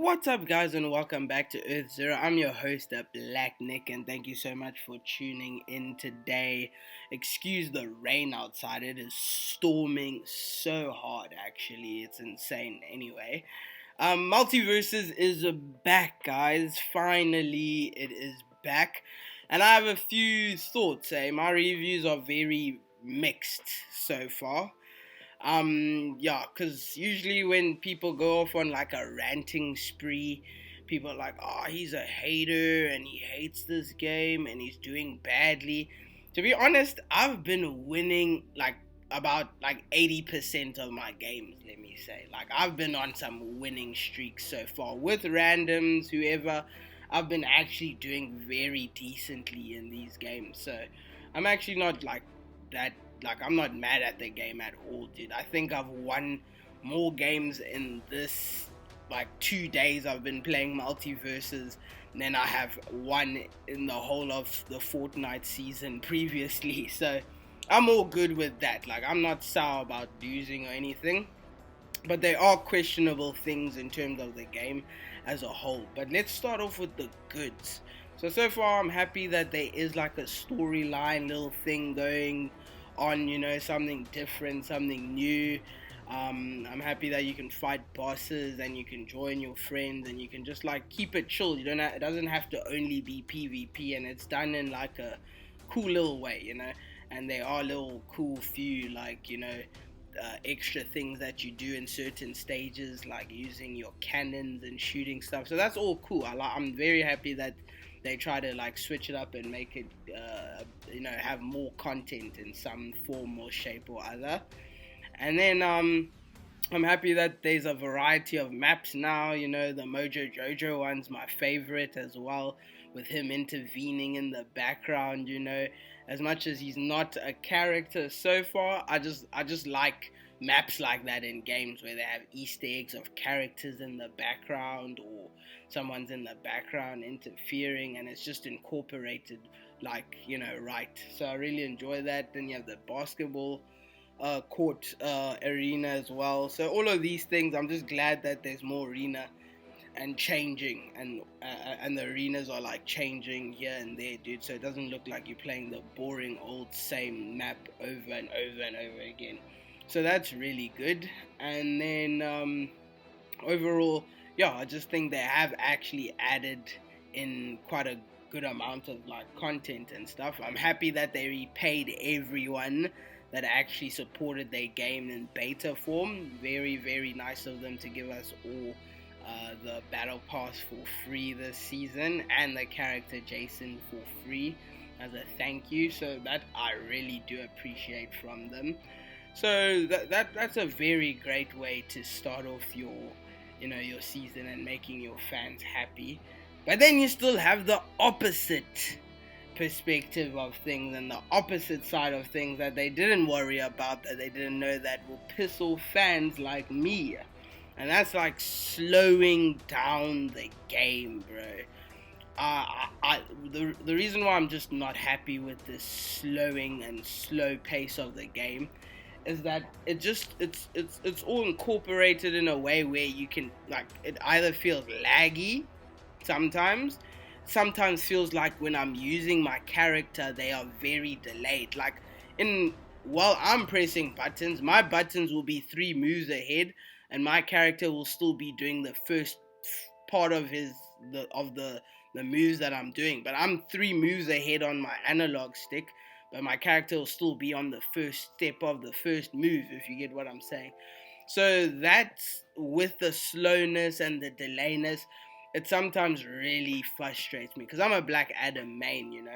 What's up, guys, and welcome back to Earth Zero. I'm your host, Black Nick, and thank you so much for tuning in today. Excuse the rain outside, it is storming so hard, actually. It's insane, anyway. Multiversus is back, guys. Finally, it is back. And I have a few thoughts. My reviews are very mixed so far. Because usually when people go off on like a ranting spree, people are like, oh, he's a hater and he hates this game and he's doing badly. To be honest, I've been winning like about like 80% of my games, let me say. Like, I've been on some winning streaks so far with randoms, whoever. I've been actually doing very decently in these games, so I'm actually not like that. Like, I'm not mad at the game at all, dude. I think I've won more games in this, like, 2 days I've been playing Multiversus than I have won in the whole of the Fortnite season previously. So, I'm all good with that. Like, I'm not sour about losing or anything. But there are questionable things in terms of the game as a whole. But let's start off with the goods. So far, I'm happy that there is, like, a storyline little thing going on, something different, something new. I'm happy that you can fight bosses and you can join your friends and you can just like keep it chill. It doesn't have to only be PvP, and it's done in like a cool little way, and there are little cool few like extra things that you do in certain stages, like using your cannons and shooting stuff. So that's all cool. I'm very happy that they try to like switch it up and make it have more content in some form or shape or other. And then I'm happy that there's a variety of maps now. The Mojo Jojo one's my favorite as well, with him intervening in the background. As much as he's not a character so far, I just like maps like that in games where they have Easter eggs of characters in the background, or someone's in the background interfering and it's just incorporated like, right. So I really enjoy that. Then you have the basketball court arena as well. So all of these things, I'm just glad that there's more arena and changing, and the arenas are like changing here and there, dude, so it doesn't look like you're playing the boring old same map over and over and over again. So that's really good. And then overall, I just think they have actually added in quite a good amount of like content and stuff. I'm happy that they repaid everyone that actually supported their game in beta form. Very, very nice of them to give us all the battle pass for free this season, and the character Jason for free as a thank you. So that I really do appreciate from them. So that's a very great way to start off your season and making your fans happy. But then you still have the opposite perspective of things and the opposite side of things that they didn't worry about, that they didn't know that will piss off fans like me. And that's like slowing down the game, bro. The reason why I'm just not happy with this slowing and slow pace of the game is that it's all incorporated in a way where you can, like, it either feels laggy sometimes feels like when I'm using my character they are very delayed. Like, while I'm pressing buttons, my buttons will be 3 moves ahead and my character will still be doing the first part of the moves that I'm doing, but I'm 3 moves ahead on my analog stick, but my character will still be on the first step of the first move, if you get what I'm saying. So that's, with the slowness and the delayness, it sometimes really frustrates me, because I'm a Black Adam main,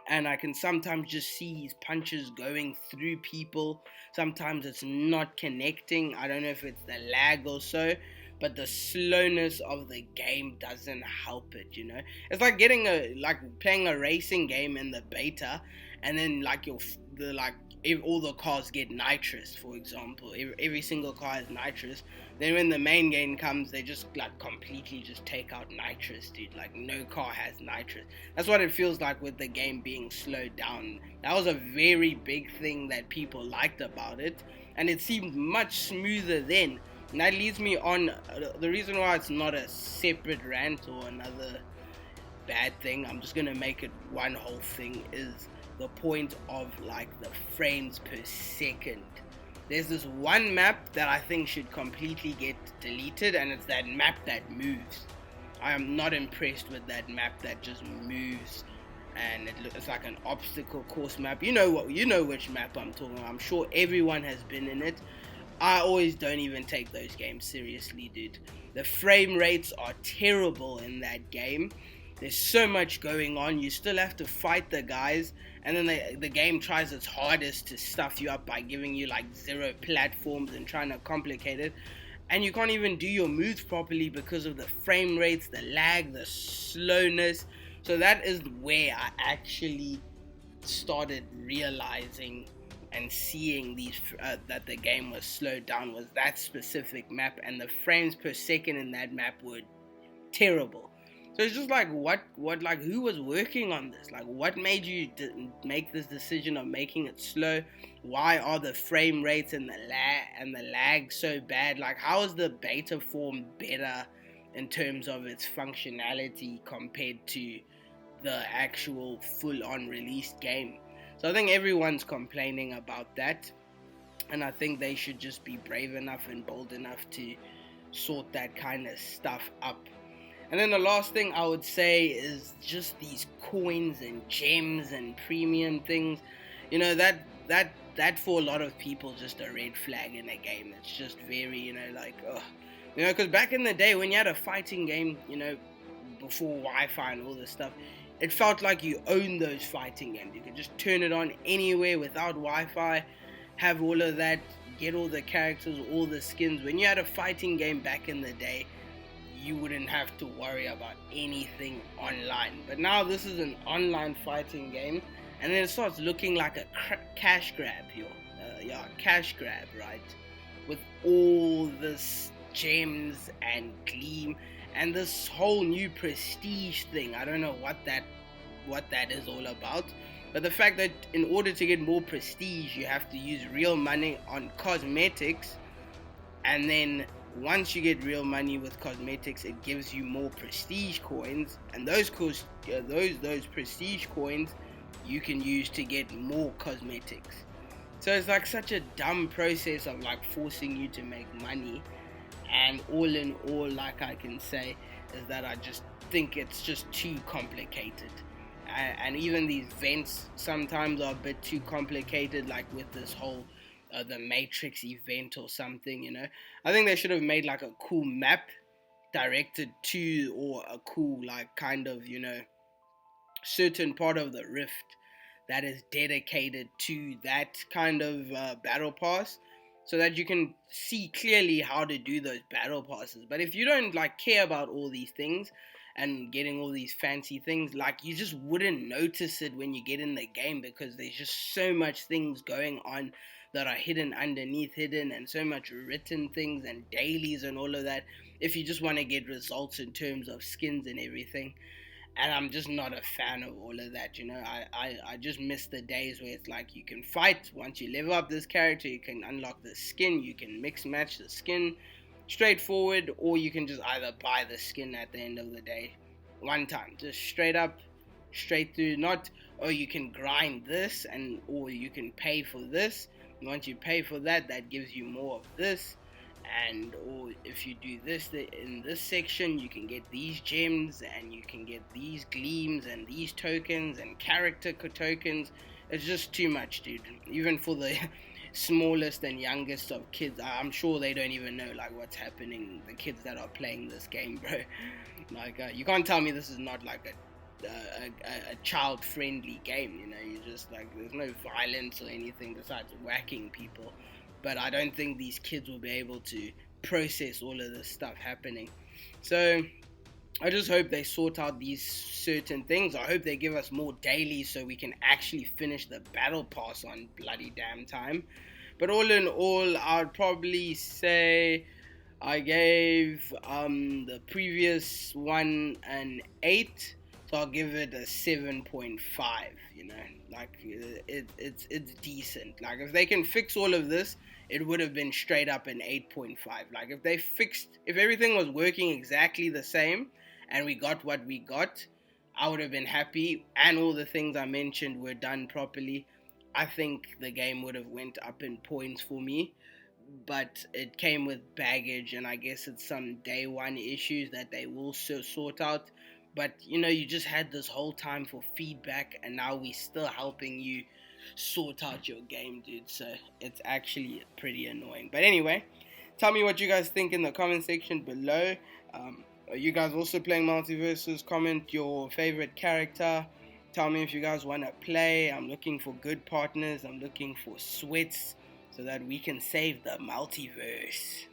and I can sometimes just see his punches going through people. Sometimes it's not connecting. I don't know if it's the lag or so, but the slowness of the game doesn't help it, It's like playing a racing game in the beta, and then like if all the cars get nitrous, for example, every single car has nitrous. Then when the main game comes, they just like completely just take out nitrous, dude. Like, no car has nitrous. That's what it feels like with the game being slowed down. That was a very big thing that people liked about it, and it seemed much smoother then. And that leads me on the reason why it's not a separate rant or another bad thing. I'm just gonna make it one whole thing. Is the point of like the frames per second. There's this one map that I think should completely get deleted, and it's that map that moves. I am not impressed with that map that just moves, and it's like an obstacle course map. You know which map I'm talking about. I'm sure everyone has been in it. I always don't even take those games seriously, dude. The frame rates are terrible in that game. There's so much going on. You still have to fight the guys, and then the game tries its hardest to stuff you up by giving you like 0 platforms and trying to complicate it. And you can't even do your moves properly because of the frame rates, the lag, the slowness. So that is where I actually started realizing and seeing that the game was slowed down, was that specific map, and the frames per second in that map were terrible. So it's just like, like, who was working on this? Like, what made you make this decision of making it slow? Why are the frame rates and the lag so bad? Like, how is the beta form better in terms of its functionality compared to the actual full-on released game? So I think everyone's complaining about that, and I think they should just be brave enough and bold enough to sort that kind of stuff up. And then the last thing I would say is just these coins and gems and premium things. You know, that for a lot of people just a red flag in a game. It's just very, like, ugh. You know, because back in the day when you had a fighting game, before Wi-Fi and all this stuff, it felt like you owned those fighting games. You could just turn it on anywhere without Wi-Fi, have all of that, get all the characters, all the skins. When you had a fighting game back in the day, you wouldn't have to worry about anything online. But now this is an online fighting game, and then it starts looking like a cash grab, cash grab, right? With all this gems and gleam and this whole new prestige thing. I don't know what that is all about. But the fact that in order to get more prestige, you have to use real money on cosmetics, and then once you get real money with cosmetics, it gives you more prestige coins, and those prestige coins you can use to get more cosmetics. So it's like such a dumb process of like forcing you to make money. And all in all, like I can say, is that I just think it's just too complicated. And even these vents sometimes are a bit too complicated, like with this whole the Matrix event or something, I think they should have made like a cool map directed to, or a cool like kind of, certain part of the rift that is dedicated to that kind of battle pass, so that you can see clearly how to do those battle passes. But if you don't like care about all these things and getting all these fancy things, like, you just wouldn't notice it when you get in the game, because there's just so much things going on that are hidden, and so much written things and dailies and all of that, if you just want to get results in terms of skins and everything. And I'm just not a fan of all of that, I just miss the days where it's like you can fight. Once you level up this character, you can unlock the skin, you can mix match the skin straightforward, or you can just either buy the skin at the end of the day one time, just straight through. Not, oh, you can grind this, or you can pay for this. Once you pay for that, that gives you more of this, or if you do this in this section, you can get these gems, and you can get these gleams and these tokens and character tokens. It's just too much, dude. Even for the smallest and youngest of kids, I'm sure they don't even know like what's happening. The kids that are playing this game, bro, like you can't tell me this is not like a child-friendly game. You just like, there's no violence or anything besides whacking people. But I don't think these kids will be able to process all of this stuff happening. So I just hope they sort out these certain things. I hope they give us more dailies so we can actually finish the battle pass on bloody damn time. But all in all, I'd probably say I gave the previous one an 8. So I'll give it a 7.5, like it's decent. Like, if they can fix all of this, it would have been straight up an 8.5. Like if everything was working exactly the same and we got what we got, I would have been happy, and all the things I mentioned were done properly. I think the game would have went up in points for me, but it came with baggage, and I guess it's some day one issues that they will sort out. But you just had this whole time for feedback, and now we're still helping you sort out your game, dude. So it's actually pretty annoying. But anyway, tell me what you guys think in the comment section below. Are you guys also playing Multiversus? Comment your favorite character. Tell me if you guys want to play. I'm looking for good partners. I'm looking for sweats so that we can save the multiverse.